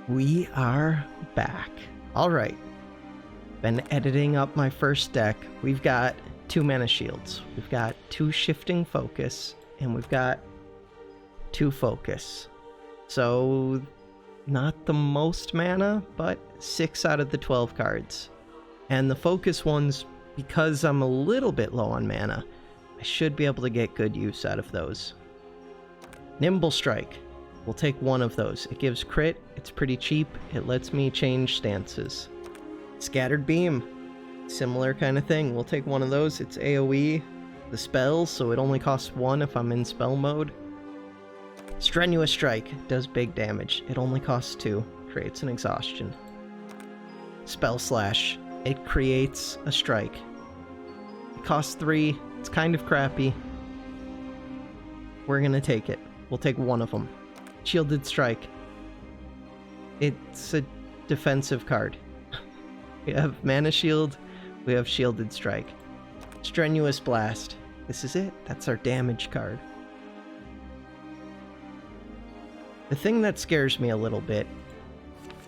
We are back. All right. Been editing up my first deck. We've got 2 mana shields. We've got 2 shifting focus, and we've got 2 focus. So, not the most mana, but 6 out of the 12 cards. And the focus ones, because I'm a little bit low on mana, I should be able to get good use out of those. Nimble Strike. We'll take one of those. It gives crit, it's pretty cheap, it lets me change stances. Scattered Beam. Similar kind of thing. We'll take one of those. It's AoE. The spells, so it only costs 1 if I'm in spell mode. Strenuous Strike does big damage. It only costs 2. Creates an exhaustion. Spell Slash. It creates a strike. It costs 3. It's kind of crappy. We're gonna take it. We'll take one of them. Shielded Strike. It's a defensive card. We have Mana Shield. We have Shielded Strike. Strenuous Blast. This is it. That's our damage card. The thing that scares me a little bit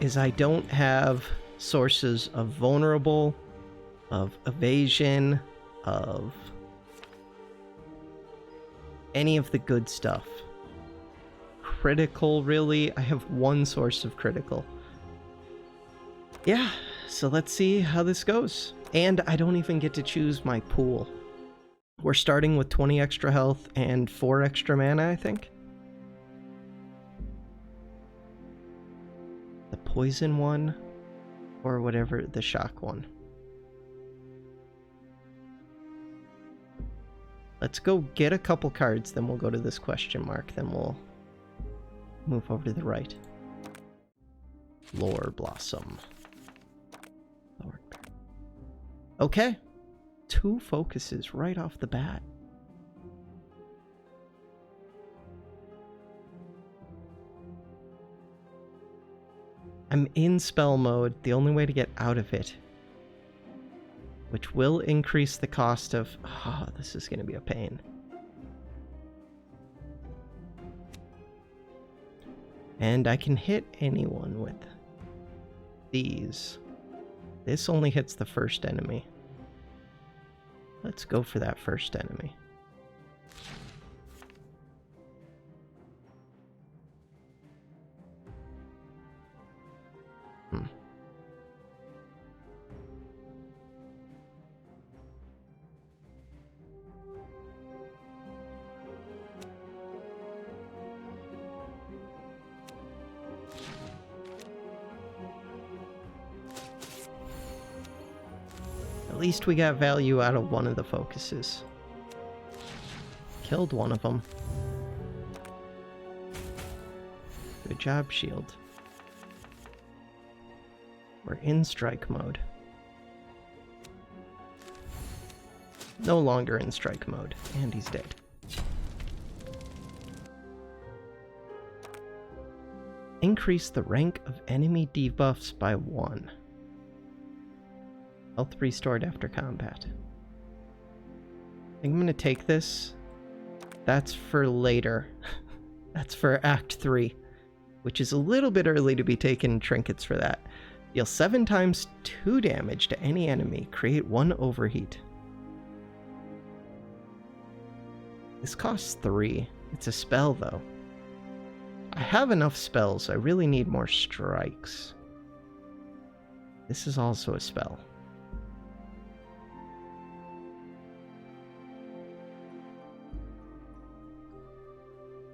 is I don't have sources of vulnerable, of evasion, of any of the good stuff. Critical, really? I have one source of critical. Yeah, so let's see how this goes. And I don't even get to choose my pool. We're starting with 20 extra health and 4 extra mana, I think. The poison one, or whatever, the shock one. Let's go get a couple cards, then we'll go to this question mark, then we'll move over to the right. Lore Blossom. Okay. 2 focuses right off the bat. I'm in spell mode. The only way to get out of it, which will increase the cost of... Oh, this is going to be a pain. And I can hit anyone with these. This only hits the first enemy. Let's go for that first enemy. At least we got value out of one of the focuses. Killed one of them. Good job, shield. We're in strike mode. No longer in strike mode, and he's dead. Increase the rank of enemy debuffs by 1. Health restored after combat. I think I'm gonna take this. That's for later. That's for Act 3, which is a little bit early to be taking trinkets for that. Deal 7 times 2 damage to any enemy. Create 1 overheat. This costs 3. It's a spell, though. I have enough spells. I really need more strikes. This is also a spell.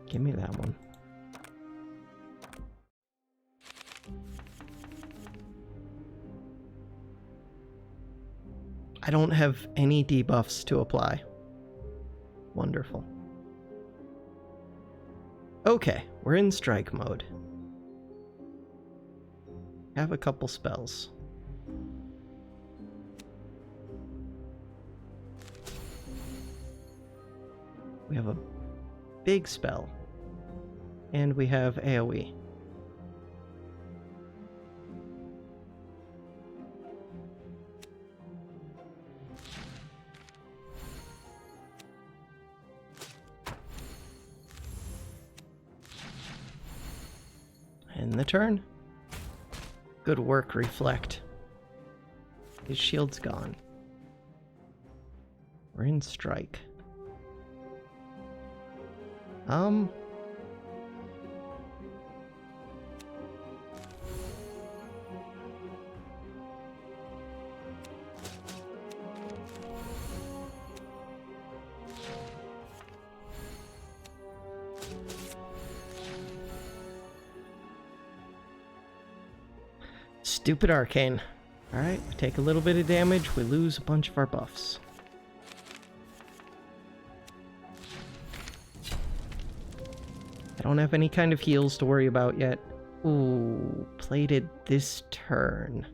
Give me that one. I don't have any debuffs to apply. Wonderful. Okay, we're in strike mode. Have a couple spells. We have a big spell. And we have AoE. End the turn. Good work, Reflect. His shield's gone. We're in strike. Stupid arcane. Alright, we take a little bit of damage, we lose a bunch of our buffs. I don't have any kind of heals to worry about yet. Ooh, plated this turn.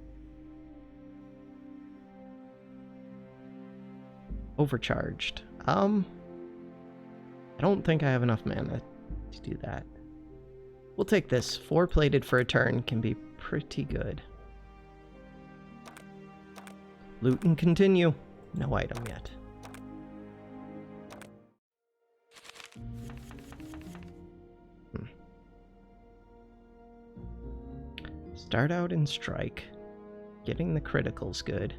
Overcharged. I don't think I have enough mana to do that. We'll take this. 4 plated for a turn can be pretty good. Loot and continue. No item yet. Start out in strike. Getting the critical's good.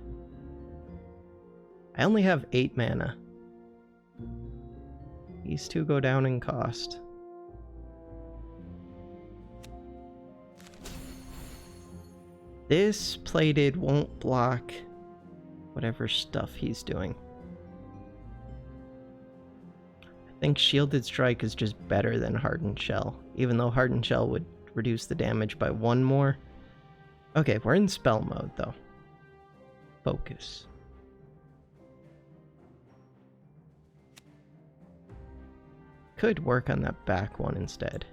I only have 8 mana. These two go down in cost. This plated won't block whatever stuff he's doing. I think Shielded Strike is just better than Hardened Shell, even though Hardened Shell would reduce the damage by 1 more. Okay, we're in spell mode though. Focus. Could work on that back one instead.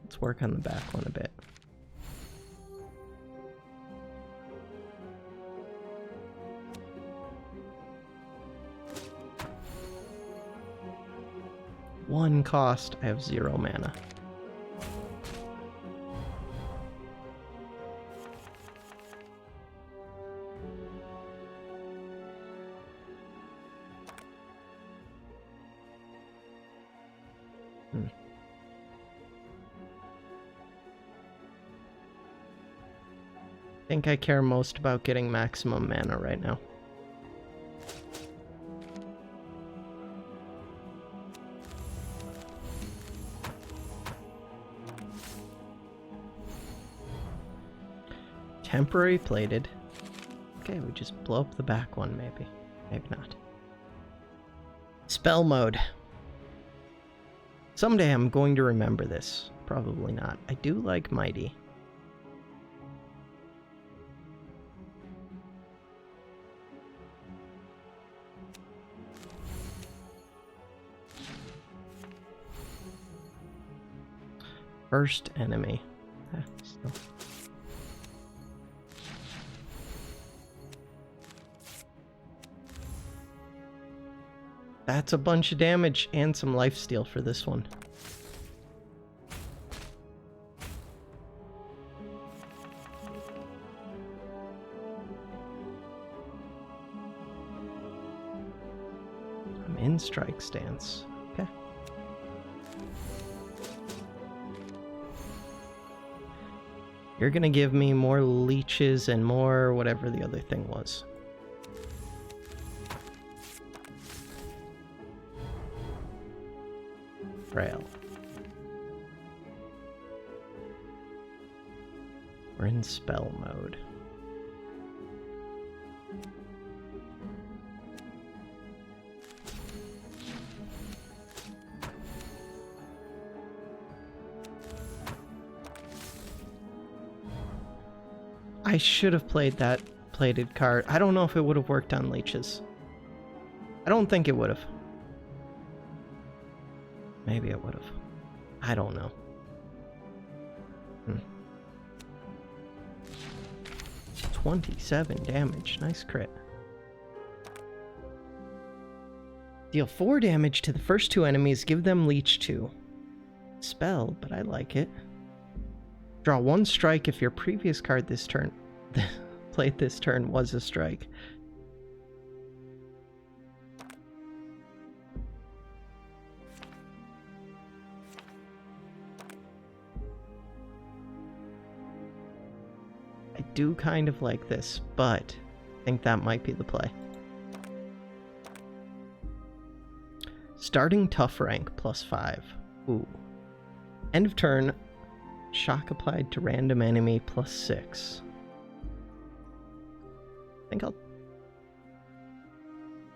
Let's work on the back one a bit. One cost, I have 0 mana. I think I care most about getting maximum mana right now. Temporary plated. Okay, we just blow up the back one, maybe. Maybe not. Spell mode. Someday I'm going to remember this. Probably not. I do like Mighty. First enemy. Still. That's a bunch of damage and some lifesteal for this one. I'm in strike stance. Okay. You're gonna give me more leeches and more whatever the other thing was. Frail. We're in spell mode. I should have played that plated card. I don't know if it would have worked on leeches. I don't think it would have. Maybe it would have. I don't know. 27 damage. Nice crit. Deal 4 damage to the first 2 enemies. Give them leech 2. Spell, but I like it. Draw 1 strike if your previous card this turn played this turn was a strike. I do kind of like this, but I think that might be the play. Starting tough rank +5. Ooh. End of turn. Shock applied to random enemy +6.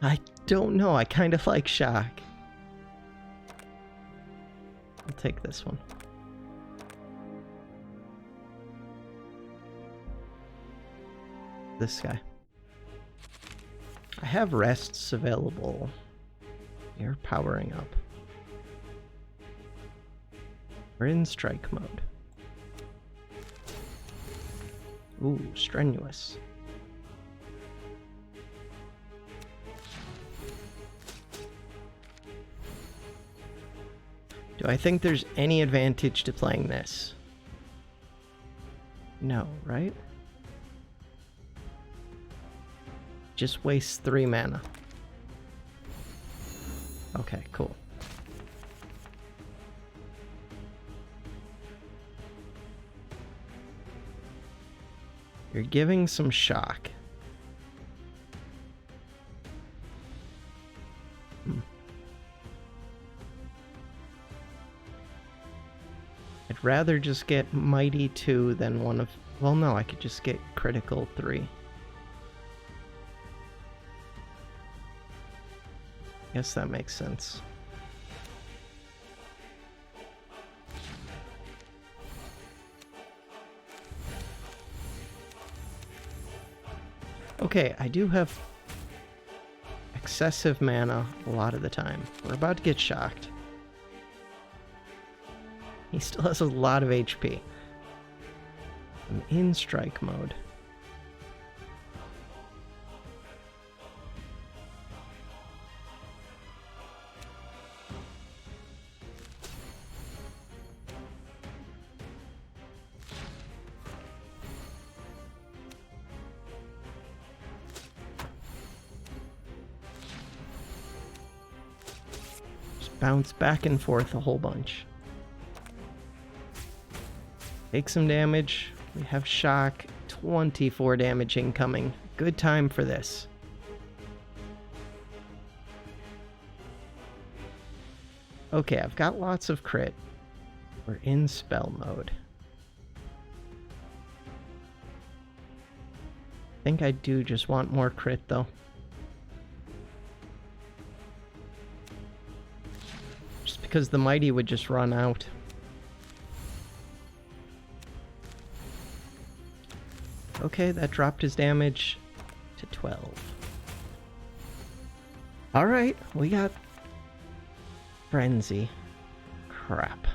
I don't know. I kind of like shock. I'll take this one. This guy. I have rests available. You're powering up. We're in strike mode. Ooh, strenuous. Do I think there's any advantage to playing this? No, right? Just wastes 3 mana. Okay, cool. You're giving some shock. I'd rather just get Mighty 2 than one of... Well, no, I could just get Critical 3. Guess that makes sense. Okay, I do have excessive mana a lot of the time. We're about to get shocked. He still has a lot of HP. I'm in strike mode. Just bounce back and forth a whole bunch. Take some damage. We have shock. 24 damage incoming. Good time for this. Okay, I've got lots of crit. We're in spell mode. I think I do just want more crit though. Just because the mighty would just run out. Okay, that dropped his damage to 12. Alright, we got Frenzy. Crap.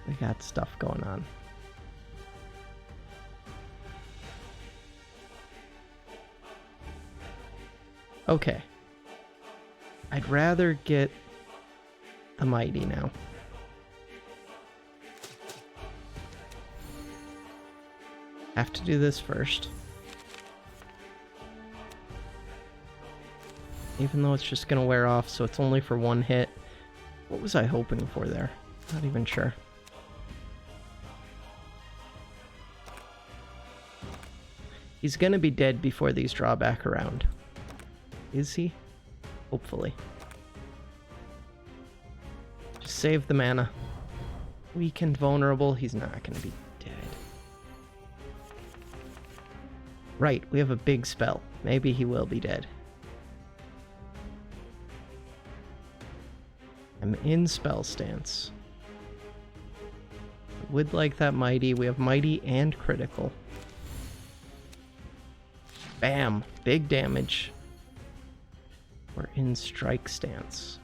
We got stuff going on. Okay. I'd rather get the Mighty now. Have to do this first. Even though it's just gonna wear off, so it's only for 1 hit. What was I hoping for there? Not even sure. He's gonna be dead before these draw back around. Is he? Hopefully. Just save the mana. Weak and vulnerable, he's not gonna be dead. Right, we have a big spell. Maybe he will be dead. I'm in spell stance. I would like that mighty. We have mighty and critical. Bam! Big damage. We're in strike stance.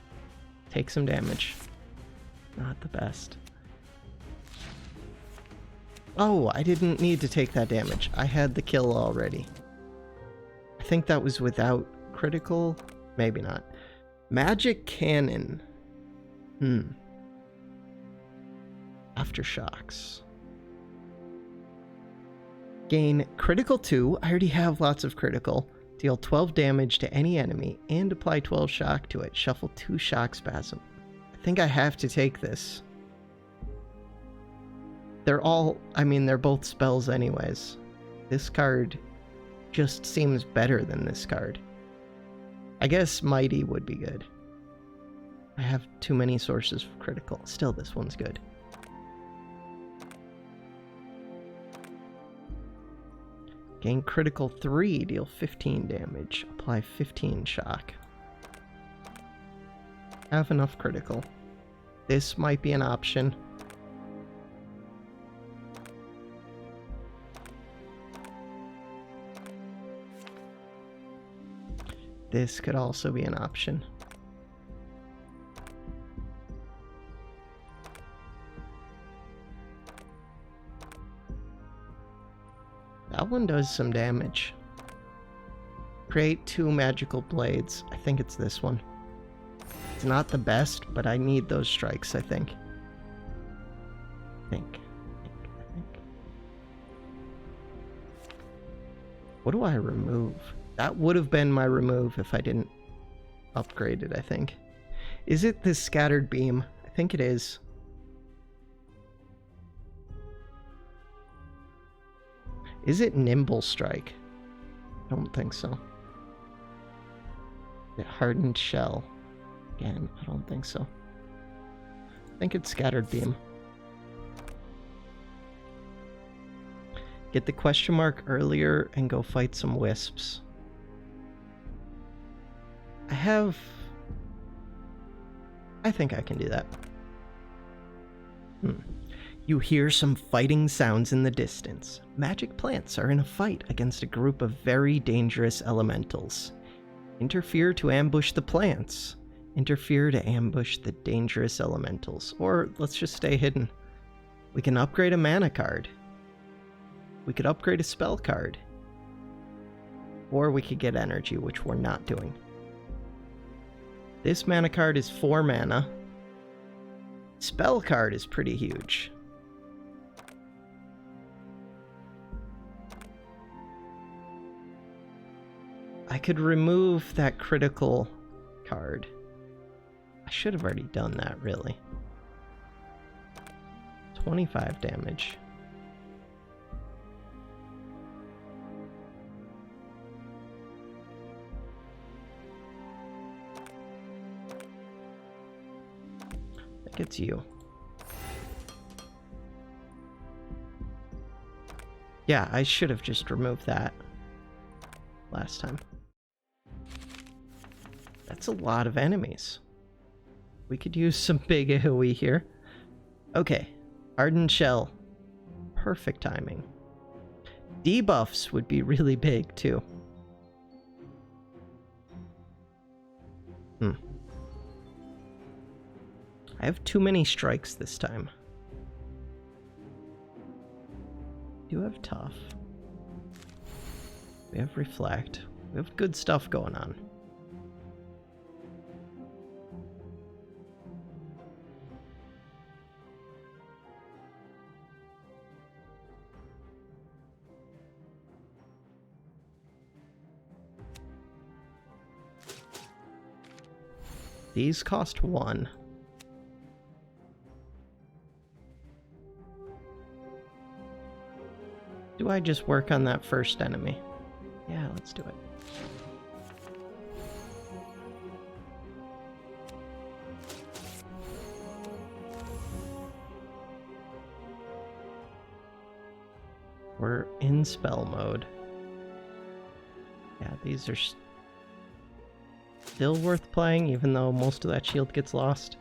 Take some damage. Not the best. Oh, I didn't need to take that damage. I had the kill already. I think that was without critical. Maybe not. Magic cannon. Aftershocks. Gain critical 2. I already have lots of critical. Deal 12 damage to any enemy and apply 12 shock to it. Shuffle 2 shock spasm. I think I have to take this. they're all, I mean, they're both spells anyways. This card just seems better than this card. I guess Mighty would be good. I have too many sources for critical. Still, this one's good. Gain critical 3, deal 15 damage, apply 15 shock. Have enough critical. This might be an option. This could also be an option. That one does some damage. Create 2 magical blades. I think it's this one. It's not the best, but I need those strikes, I think. I think. What do I remove? That would have been my remove if I didn't upgrade it, I think. Is it this scattered beam? I think it is. Is it nimble strike? I don't think so. The hardened shell. Again, I don't think so. I think it's scattered beam. Get the question mark earlier and go fight some wisps. I think I can do that. You hear some fighting sounds in the distance. Magic plants are in a fight against a group of very dangerous elementals. Interfere to ambush the plants. Interfere to ambush the dangerous elementals. Or let's just stay hidden. We can upgrade a mana card. We could upgrade a spell card. Or we could get energy, which we're not doing. This mana card is 4 mana. Spell card is pretty huge. I could remove that critical card. I should have already done that, really. 25 damage. I think it's you. Yeah, I should have just removed that last time. That's a lot of enemies. We could use some big AoE here. Okay, Hardened Shell. Perfect timing. Debuffs would be really big, too. I have too many strikes this time. Do have Tough. We have Reflect. We have good stuff going on. These cost 1. Do I just work on that first enemy? Yeah, let's do it. We're in spell mode. Yeah, these are still worth playing, even though most of that shield gets lost.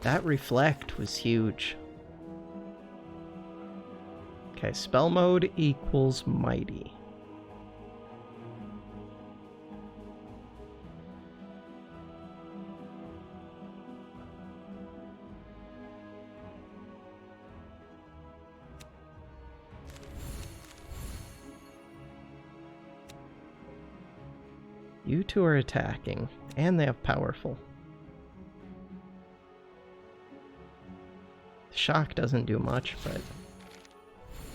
That Reflect was huge. Okay, spell mode equals Mighty. You two are attacking, and they have powerful. Shock doesn't do much, but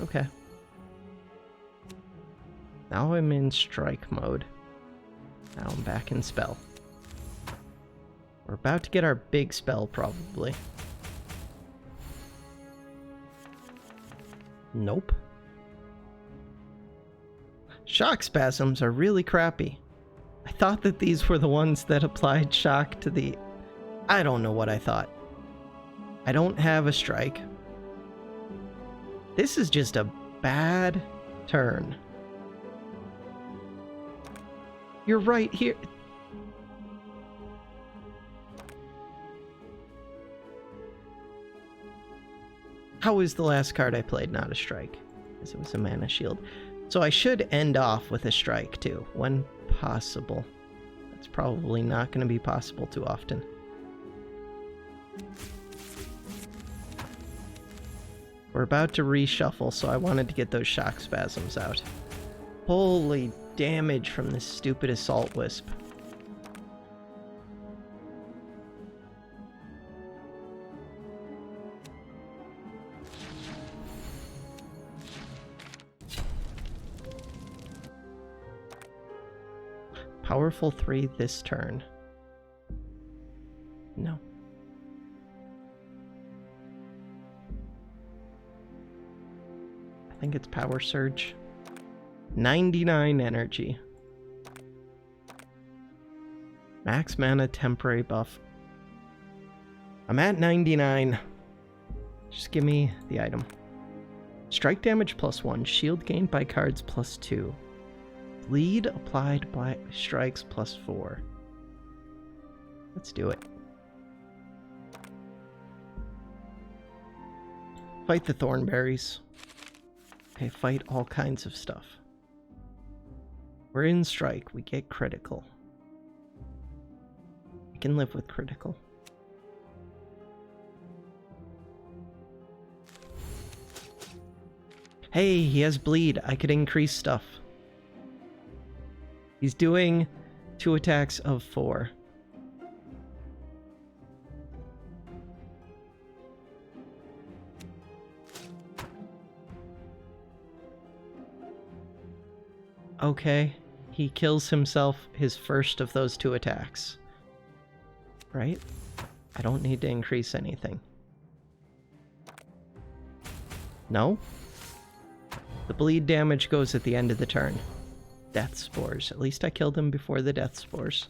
okay. Now I'm in strike mode. Now I'm back in spell. We're about to get our big spell, probably. Nope. Shock spasms are really crappy. I thought that these were the ones that applied shock to the... I don't know what I thought. I don't have a strike. This is just a bad turn. You're right here. How is the last card I played not a strike? Because it was a mana shield. So I should end off with a strike too, when possible. That's probably not going to be possible too often. We're about to reshuffle, so I wanted to get those shock spasms out. Holy damage from this stupid Assault Wisp. Powerful 3 this turn. No. I think it's Power Surge. 99 energy. Max mana temporary buff. I'm at 99. Just give me the item. Strike damage +1. Shield gained by cards +2. Bleed applied by strikes +4. Let's do it. Fight the Thornberries. Okay, fight all kinds of stuff. We're in strike. We get critical. We can live with critical. Hey, he has bleed. I could increase stuff. He's doing 2 attacks of 4. Okay, he kills himself his first of those 2 attacks. Right? I don't need to increase anything. No? The bleed damage goes at the end of the turn. Death Spores. At least I killed him before the Death Spores.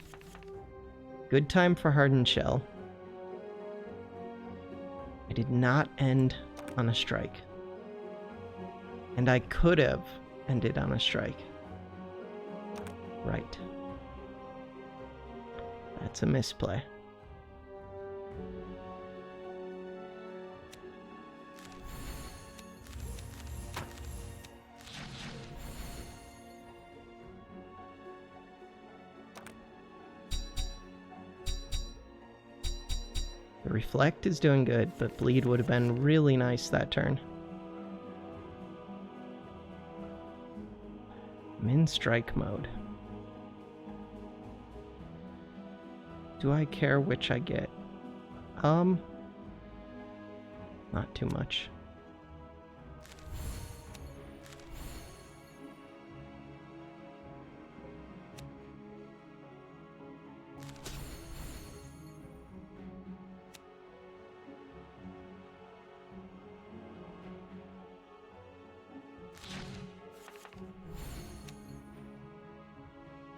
Good time for Hardened Shell. I did not end on a strike. And I could have ended on a strike. Right. That's a misplay. The Reflect is doing good, but Bleed would have been really nice that turn. I'm in strike mode. Do I care which I get? Not too much.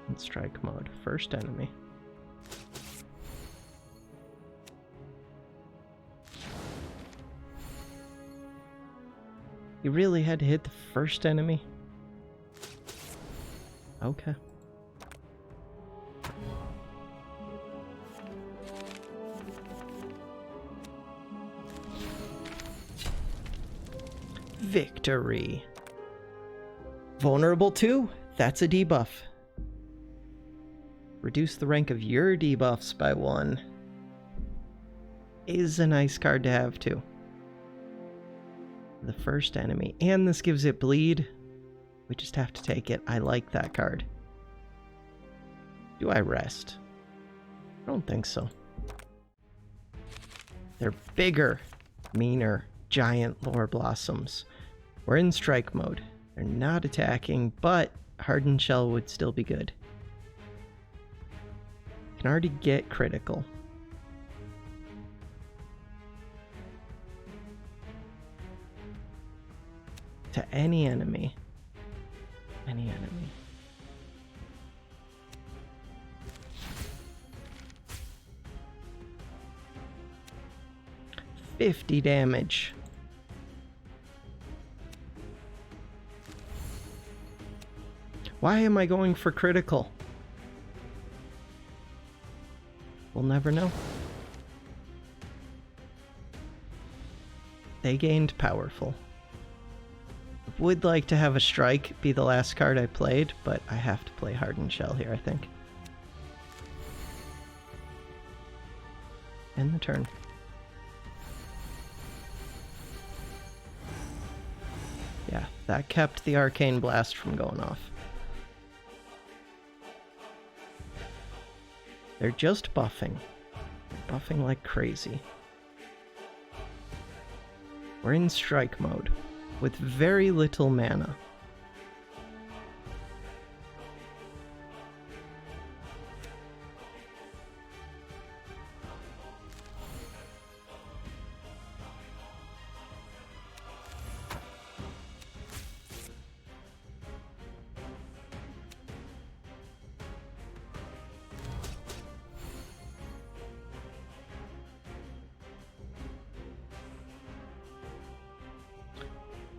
In strike mode, first enemy. You really had to hit the first enemy? Okay. Victory. Vulnerable 2? That's a debuff. Reduce the rank of your debuffs by 1. Is a nice card to have too. The first enemy. And this gives it bleed. We just have to take it. I like that card. Do I rest? I don't think so. They're bigger, meaner, giant lore blossoms. We're in strike mode. They're not attacking, but Hardened Shell would still be good. Can already get critical. to any enemy. Any enemy. $50 damage. Why am I going for critical? We'll never know. They gained powerful. I would like to have a strike be the last card I played, but I have to play Hardened Shell here, I think. End the turn. Yeah, that kept the Arcane Blast from going off. They're just buffing. They're buffing like crazy. We're in strike mode, with very little mana.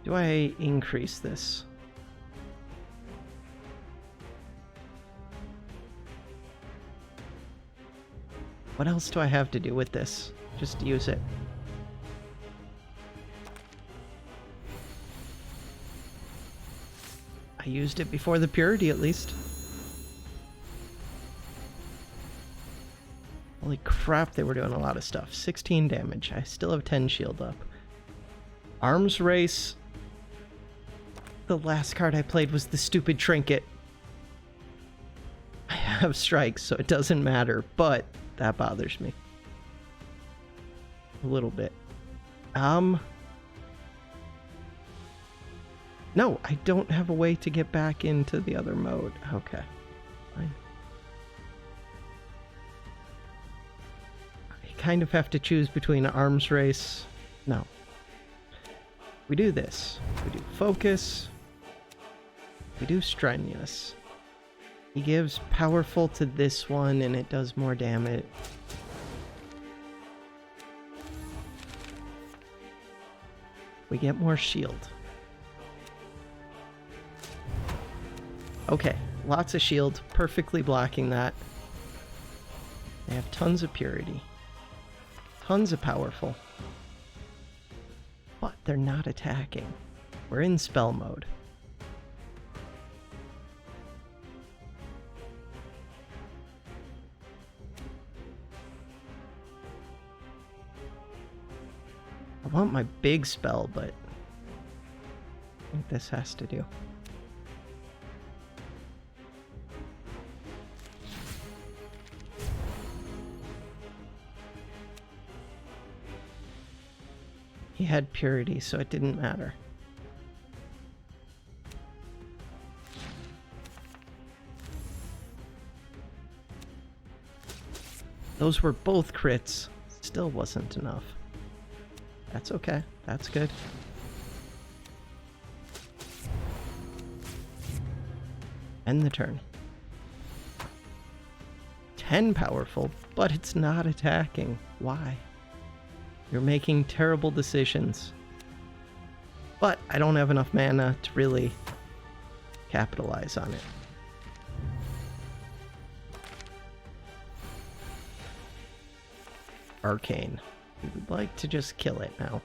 Do I increase this? What else do I have to do with this? Just use it. I used it before the Purity, at least. Holy crap, they were doing a lot of stuff. 16 damage. I still have 10 shield up. Arms Race. The last card I played was the stupid Trinket. I have strikes, so it doesn't matter, but that bothers me. A little bit. No, I don't have a way to get back into the other mode. Okay, fine. I kind of have to choose between Arms Race. No. We do this. We do Focus. We do Strenuous. He gives Powerful to this one, and it does more damage. We get more shield. Okay, lots of shield, perfectly blocking that. They have tons of Purity. Tons of Powerful. But they're not attacking. We're in spell mode. I want my big spell, but I think this has to do. He had Purity, so it didn't matter. Those were both crits. Still wasn't enough. That's okay. That's good. End the turn. 10 powerful, but it's not attacking. Why? You're making terrible decisions. But I don't have enough mana to really capitalize on it. Arcane. We would like to just kill it now.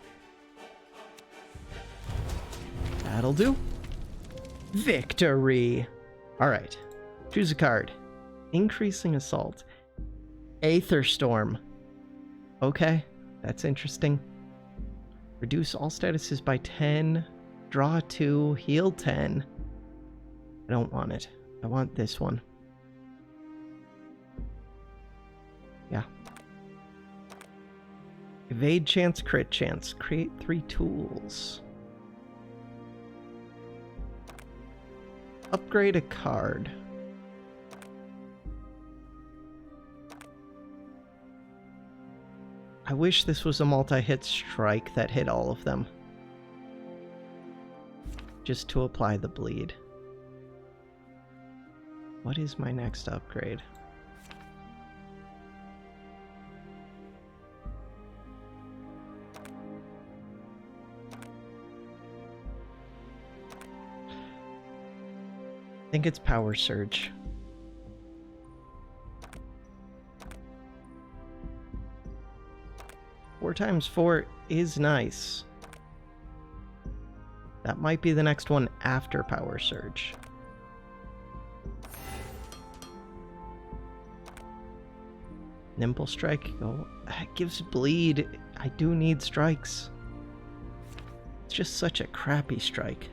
That'll do. Victory! Alright. Choose a card. Increasing Assault. Aether Storm. Okay, that's interesting. Reduce all statuses by 10. Draw 2. Heal 10. I don't want it. I want this one. Yeah. Evade chance, crit chance. Create 3 tools. Upgrade a card. I wish this was a multi-hit strike that hit all of them. just to apply the bleed. What is my next upgrade? I think it's Power Surge. Four times 4 is nice. That might be the next one after Power Surge. Nimble Strike. Oh, it gives bleed. I do need strikes. It's just such a crappy strike.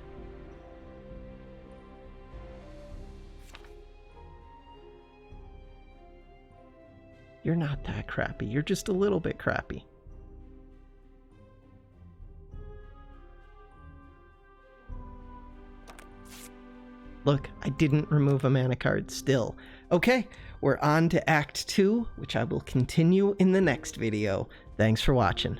You're not that crappy. You're just a little bit crappy. Look, I didn't remove a mana card still. Okay, we're on to Act 2, which I will continue in the next video. Thanks for watching.